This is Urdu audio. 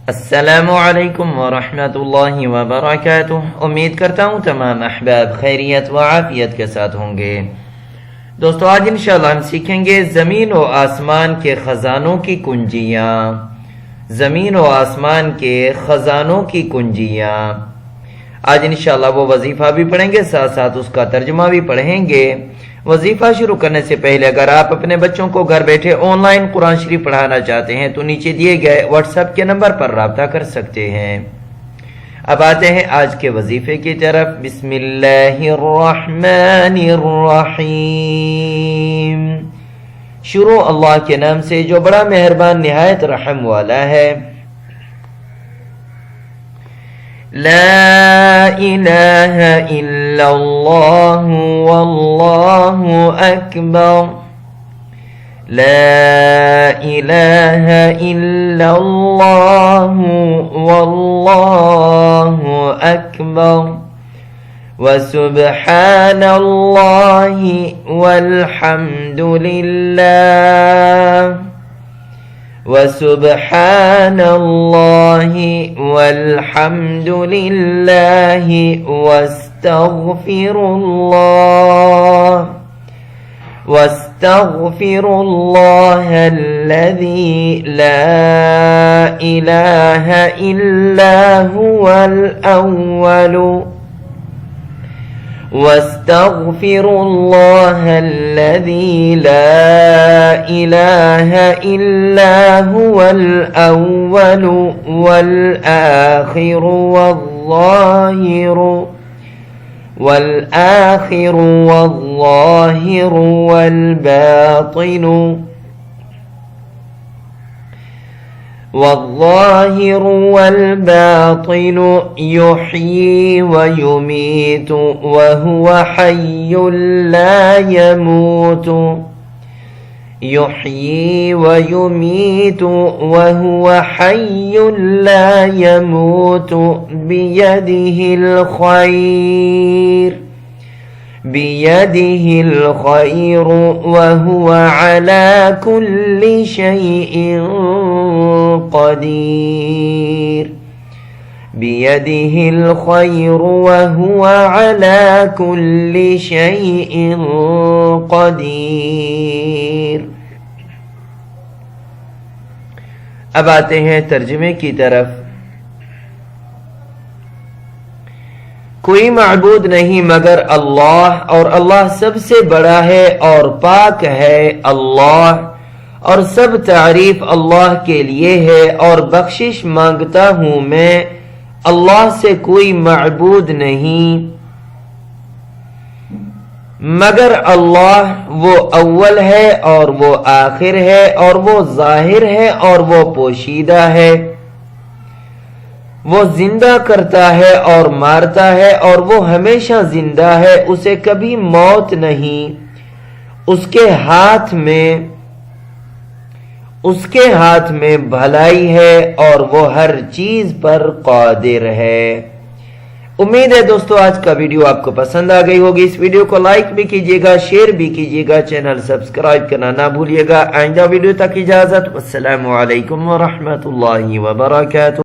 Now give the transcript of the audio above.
السلام علیکم ورحمۃ اللہ وبرکاتہ۔ امید کرتا ہوں تمام احباب خیریت و عافیت کے ساتھ ہوں گے۔ دوستو آج انشاءاللہ ہم سیکھیں گے زمین و آسمان کے خزانوں کی کنجیاں۔ زمین و آسمان کے خزانوں کی کنجیاں۔ آج انشاءاللہ وہ وظیفہ بھی پڑھیں گے، ساتھ ساتھ اس کا ترجمہ بھی پڑھیں گے۔ وظیفہ شروع کرنے سے پہلے اگر آپ اپنے بچوں کو گھر بیٹھے آن لائن قرآن شریف پڑھانا چاہتے ہیں تو نیچے دیے گئے واٹس ایپ کے نمبر پر رابطہ کر سکتے ہیں۔ اب آتے ہیں آج کے وظیفے کی طرف۔ بسم اللہ الرحمن الرحیم۔ شروع اللہ کے نام سے جو بڑا مہربان نہایت رحم والا ہے۔ لا الہ الا اللہ واللہ اکبر۔ لا الہ الا اللہ واللہ اکبر وسبحان اللہ والحمد للہ وسبحان اللہ والحمد للہ واستغفر اللہ الذی لا الہ الا هو الاول واستغفر اللہ الذی لا الہ الا هو الاول والآخر والظاہر والباطن يحيي ويميت وهو حي لا يموت يحيي ويميت وهو حي لا يموت بيده الخير وهو على كل شيء قدير بيده الخير وهو على كل شيء قدير۔ اب آتے ہیں ترجمے کی طرف۔ کوئی معبود نہیں مگر اللہ، اور اللہ سب سے بڑا ہے اور پاک ہے اللہ، اور سب تعریف اللہ کے لیے ہے، اور بخشش مانگتا ہوں میں اللہ سے کوئی معبود نہیں مگر اللہ۔ وہ اول ہے اور وہ آخر ہے اور وہ ظاہر ہے اور وہ پوشیدہ ہے۔ وہ زندہ کرتا ہے اور مارتا ہے اور وہ ہمیشہ زندہ ہے، اسے کبھی موت نہیں۔ اس کے ہاتھ میں بھلائی ہے اور وہ ہر چیز پر قادر ہے۔ امید ہے دوستو آج کا ویڈیو آپ کو پسند آ گئی ہوگی۔ اس ویڈیو کو لائک بھی کیجیے گا، شیئر بھی کیجیے گا، چینل سبسکرائب کرنا نہ بھولیے گا۔ آئندہ ویڈیو تک اجازت، السلام علیکم ورحمۃ اللہ وبرکاتہ۔